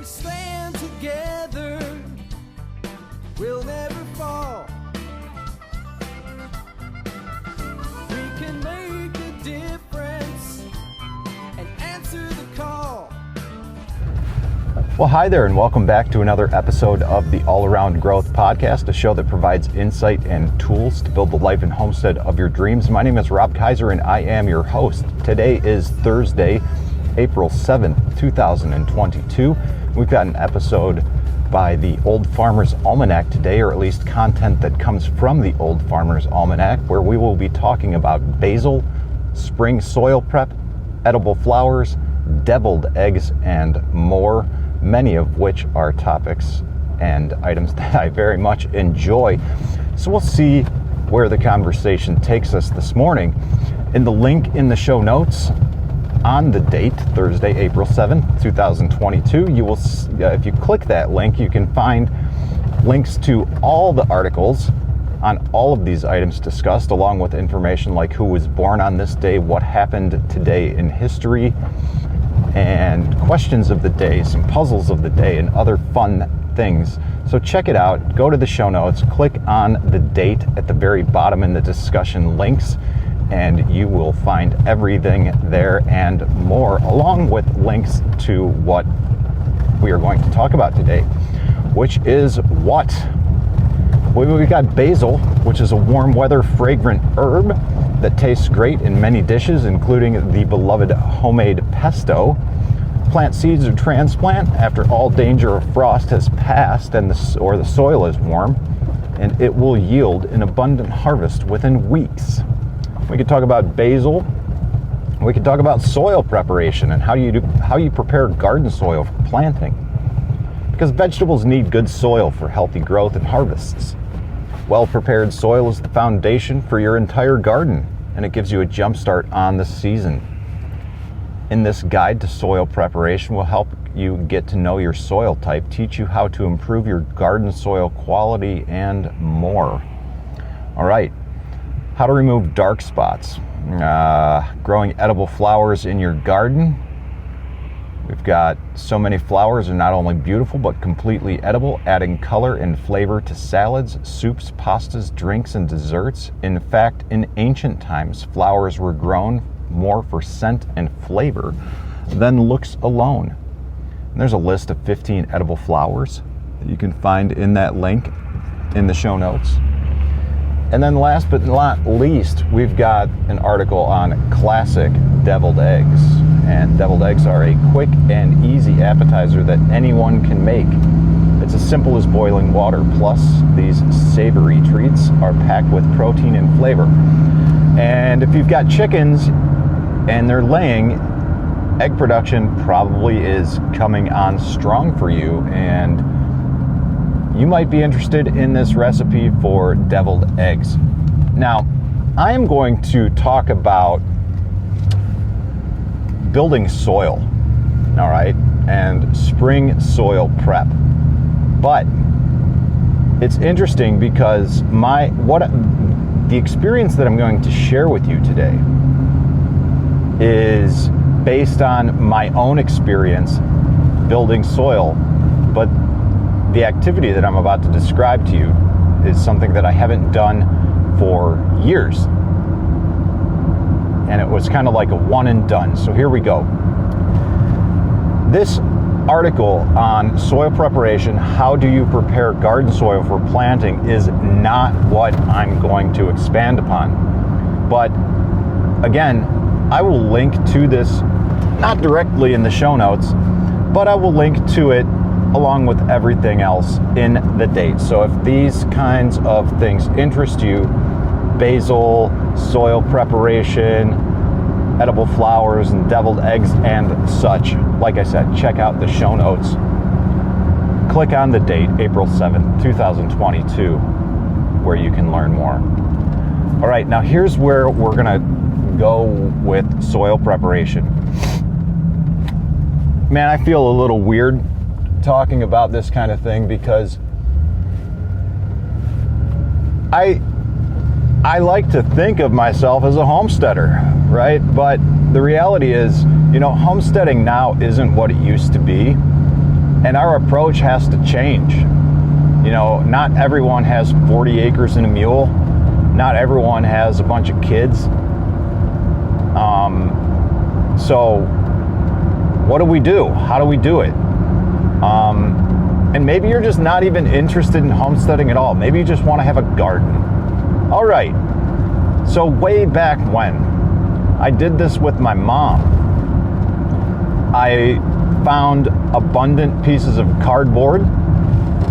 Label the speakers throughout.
Speaker 1: we stand together, we'll never fall. We can make a difference and answer the call.
Speaker 2: Well, hi there, and welcome back to another episode of the All Around Growth Podcast, a show that provides insight and tools to build the life and homestead of your dreams. My name is Rob Kaiser, and I am your host. Today is Thursday, April 7th, 2022. We've got an episode by the Old Farmers Almanac today, or at least content that comes from the Old Farmers Almanac, where we will be talking about basil, spring soil prep, edible flowers, deviled eggs, and more, many of which are topics and items that I very much enjoy. So we'll see where the conversation takes us this morning. In the link in the show notes, on the date, Thursday, April 7th, 2022, you will, if you click that link, you can find links to all the articles on all of these items discussed, along with information like who was born on this day, what happened today in history, and questions of the day, some puzzles of the day, and other fun things. So check it out, go to the show notes, click on the date at the very bottom in the discussion links, and you will find everything there and more, along with links to what we are going to talk about today, which is what? We've got basil, which is a warm weather fragrant herb that tastes great in many dishes, including the beloved homemade pesto. Plant seeds or transplant after all danger of frost has passed and the soil is warm, and it will yield an abundant harvest within weeks. We could talk about basil. We could talk about soil preparation and how you prepare garden soil for planting, because vegetables need good soil for healthy growth and harvests. Well-prepared soil is the foundation for your entire garden, and it gives you a jump start on the season. In this guide to soil preparation, we'll help you get to know your soil type, teach you how to improve your garden soil quality, and more. All right. How to remove dark spots, growing edible flowers in your garden. We've got so many flowers are not only beautiful, but completely edible, adding color and flavor to salads, soups, pastas, drinks, and desserts. In fact, in ancient times, flowers were grown more for scent and flavor than looks alone. And there's a list of 15 edible flowers that you can find in that link in the show notes. And then last but not least, we've got an article on classic deviled eggs. And deviled eggs are a quick and easy appetizer that anyone can make. It's as simple as boiling water, plus these savory treats are packed with protein and flavor. And if you've got chickens and they're laying, egg production probably is coming on strong for you, and you might be interested in this recipe for deviled eggs. Now, I am going to talk about building soil, all right, and spring soil prep. But it's interesting because the experience that I'm going to share with you today is based on my own experience building soil, but the activity that I'm about to describe to you is something that I haven't done for years. And it was kind of like a one and done. So here we go. This article on soil preparation, how do you prepare garden soil for planting, is not what I'm going to expand upon. But again, I will link to this, not directly in the show notes, but I will link to it along with everything else in the date. So if these kinds of things interest you, basil, soil preparation, edible flowers, and deviled eggs and such, like I said, check out the show notes. Click on the date, April 7th, 2022, where you can learn more. All right, now here's where we're gonna go with soil preparation. Man, I feel a little weird talking about this kind of thing because I like to think of myself as a homesteader, right? But the reality is, homesteading now isn't what it used to be. And our approach has to change. You know, not everyone has 40 acres and a mule. Not everyone has a bunch of kids. So what do we do? How do we do it? And maybe you're just not even interested in homesteading at all. Maybe you just want to have a garden. All right. So way back when, I did this with my mom. I found abundant pieces of cardboard,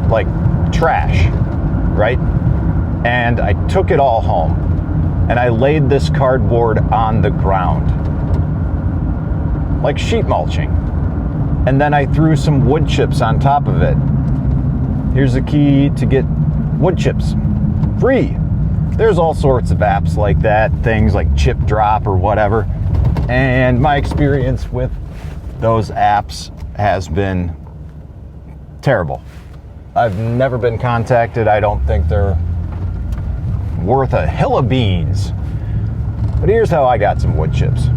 Speaker 2: like trash, right? And I took it all home and I laid this cardboard on the ground, like sheet mulching. And then I threw some wood chips on top of it. Here's the key to get wood chips. Free. There's all sorts of apps like that, things like Chip Drop or whatever. And my experience with those apps has been terrible. I've never been contacted. I don't think they're worth a hill of beans. But here's how I got some wood chips.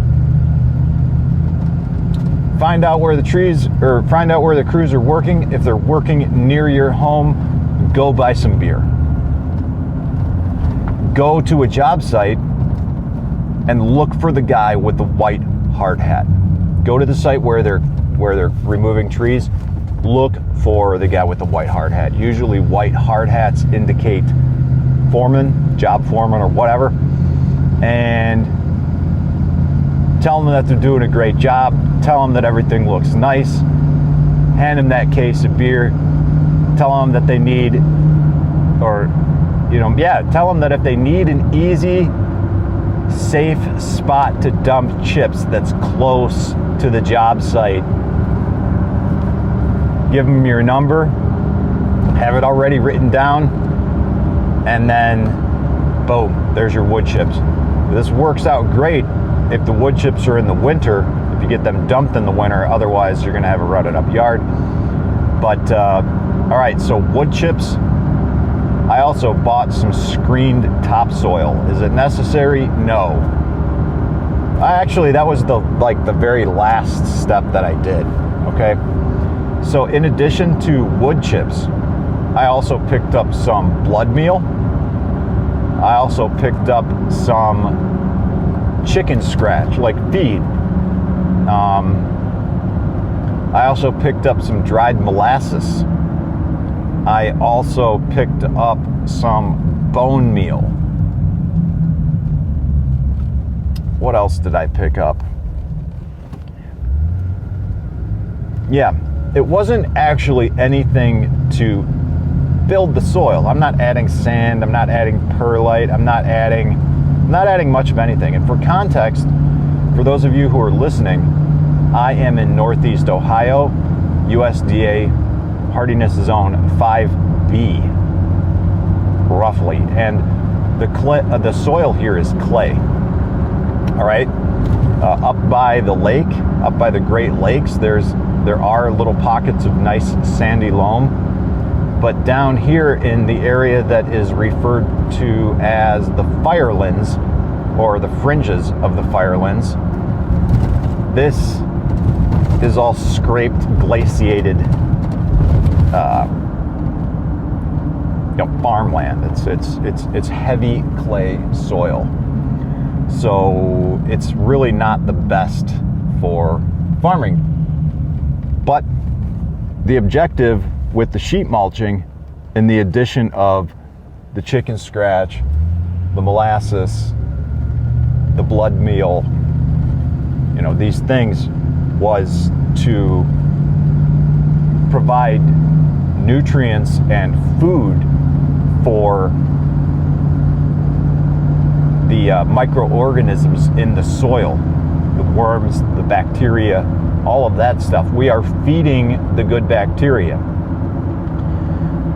Speaker 2: Find out where the crews are working. If they're working near your home, go buy some beer. Go to a job site and look for the guy with the white hard hat. Go to the site where they're removing trees. Look for the guy with the white hard hat. Usually white hard hats indicate foreman, job foreman or whatever. And tell them that they're doing a great job. Tell them that everything looks nice. Hand them that case of beer. Tell them that they need, tell them that if they need an easy, safe spot to dump chips that's close to the job site, give them your number, have it already written down, and then boom, there's your wood chips. This works out great if the wood chips are in the winter, if you get them dumped in the winter. Otherwise you're gonna have a rutted up yard. But all right, so wood chips. I also bought some screened topsoil. Is it necessary? No. Actually, that was the very last step that I did. Okay. So in addition to wood chips, I also picked up some blood meal. I also picked up some chicken scratch, like feed. I also picked up some dried molasses. I also picked up some bone meal. What else did I pick up? Yeah, it wasn't actually anything to build the soil. I'm not adding sand, I'm not adding perlite, I'm not adding much of anything. And for context, for those of you who are listening, I am in Northeast Ohio, USDA hardiness zone 5B, roughly, and the soil here is clay. All right, up by the lake, up by the Great Lakes, there are little pockets of nice sandy loam, but down here in the area that is referred to as the firelands, or the fringes of the firelands, this is all scraped, glaciated farmland. It's heavy clay soil, so it's really not the best for farming. But the objective with the sheet mulching and the addition of the chicken scratch, the molasses, the blood meal, these things, was to provide nutrients and food for the microorganisms in the soil, the worms, the bacteria, all of that stuff. We are feeding the good bacteria,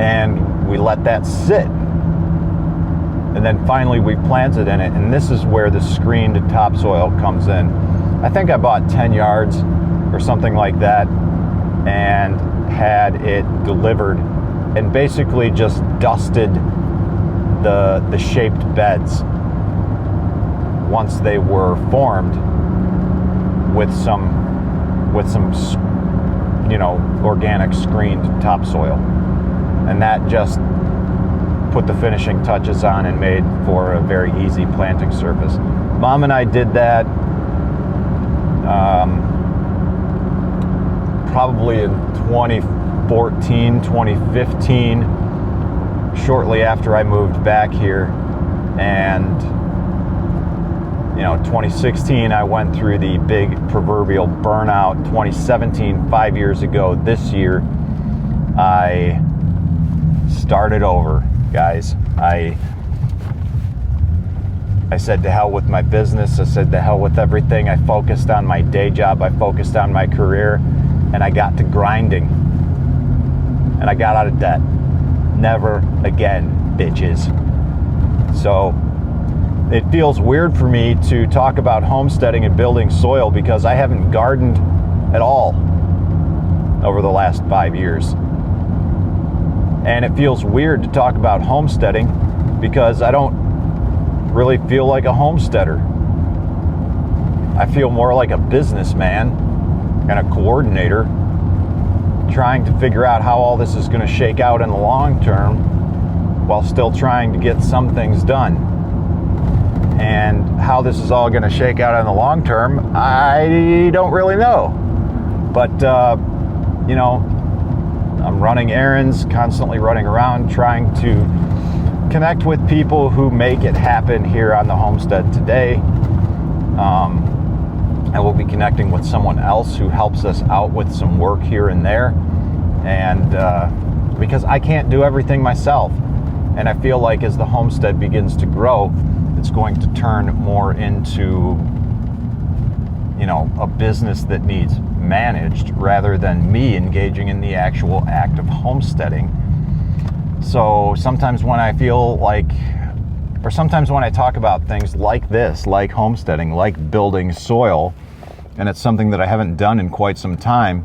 Speaker 2: and we let that sit, and then finally we plant it in it. And this is where the screened topsoil comes in. I think I bought 10 yards or something like that and had it delivered, and basically just dusted the shaped beds once they were formed with some organic screened topsoil. And that just put the finishing touches on and made for a very easy planting surface. Mom and I did that probably in 2014, 2015, shortly after I moved back here. And 2016 I went through the big proverbial burnout. 2017, 5 years ago this year, I started over, guys. I said to hell with my business. I said to hell with everything. I focused on my day job. I focused on my career, and I got to grinding. And I got out of debt. Never again, bitches. So it feels weird for me to talk about homesteading and building soil because I haven't gardened at all over the last 5 years. And it feels weird to talk about homesteading because I don't really feel like a homesteader. I feel more like a businessman and a coordinator trying to figure out how all this is going to shake out in the long term while still trying to get some things done. And how this is all going to shake out in the long term, I don't really know. But, I'm running errands, constantly running around, trying to connect with people who make it happen here on the homestead today. I will be connecting with someone else who helps us out with some work here and there. And because I can't do everything myself. And I feel like as the homestead begins to grow, it's going to turn more into, a business that needs managed rather than me engaging in the actual act of homesteading. So sometimes when I feel like, or sometimes when I talk about things like this, like homesteading, like building soil, and it's something that I haven't done in quite some time,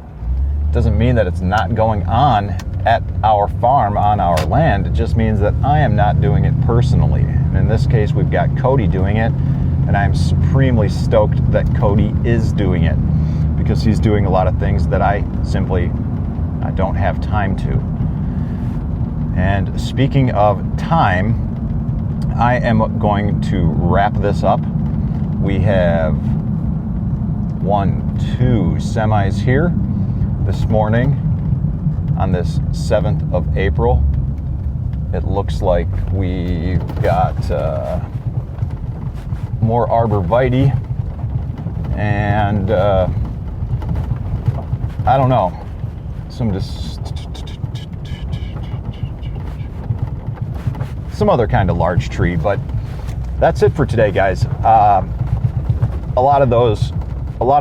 Speaker 2: it doesn't mean that it's not going on at our farm on our land. It just means that I am not doing it personally. And in this case, we've got Cody doing it, and I'm supremely stoked that Cody is doing it because he's doing a lot of things that I don't have time to. And speaking of time, I am going to wrap this up. We have 2 semis here this morning on this 7th of April. It looks like we've got more arborvitae and I don't know, some other kind of large tree. But that's it for today, guys. A lot of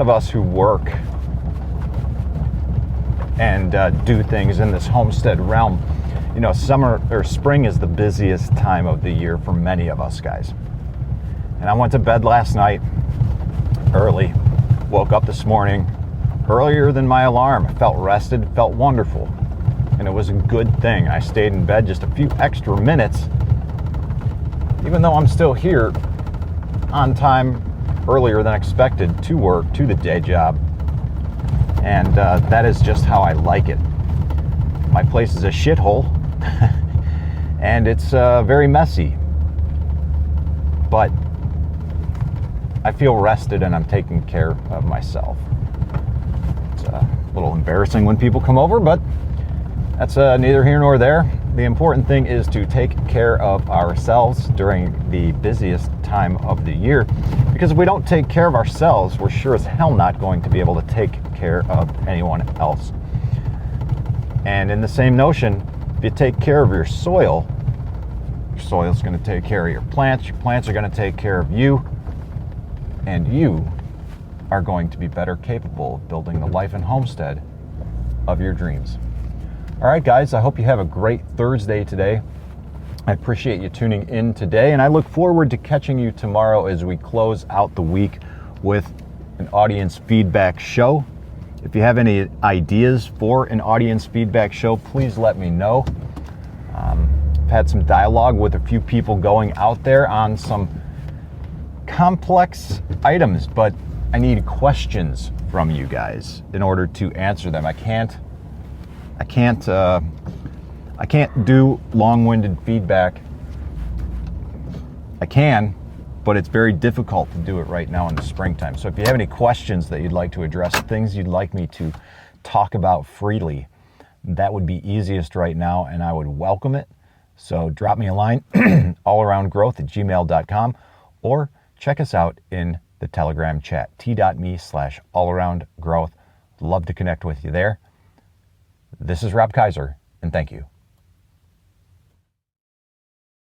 Speaker 2: us who work and do things in this homestead realm, summer or spring is the busiest time of the year for many of us guys. And I went to bed last night early, woke up this morning earlier than my alarm. I felt rested, felt wonderful, and it was a good thing. I stayed in bed just a few extra minutes, even though I'm still here on time earlier than expected to work, to the day job. And that is just how I like it. My place is a shithole, and it's very messy. But I feel rested and I'm taking care of myself. It's a little embarrassing when people come over, but that's neither here nor there. The important thing is to take care of ourselves during the busiest time of the year, because if we don't take care of ourselves, we're sure as hell not going to be able to take care of anyone else. And in the same notion, if you take care of your soil's going to take care of your plants are going to take care of you, and you are going to be better capable of building the life and homestead of your dreams. All right, guys, I hope you have a great Thursday today. I appreciate you tuning in today, and I look forward to catching you tomorrow as we close out the week with an audience feedback show. If you have any ideas for an audience feedback show, please let me know. I've had some dialogue with a few people going out there on some complex items, but I need questions from you guys in order to answer them. I can't do long-winded feedback. I can, but it's very difficult to do it right now in the springtime. So if you have any questions that you'd like to address, things you'd like me to talk about freely, that would be easiest right now, and I would welcome it. So drop me a line, allaroundgrowth@gmail.com, or check us out in the Telegram chat, t.me/allaroundgrowth. Love to connect with you there. This is Rob Kaiser, and thank you.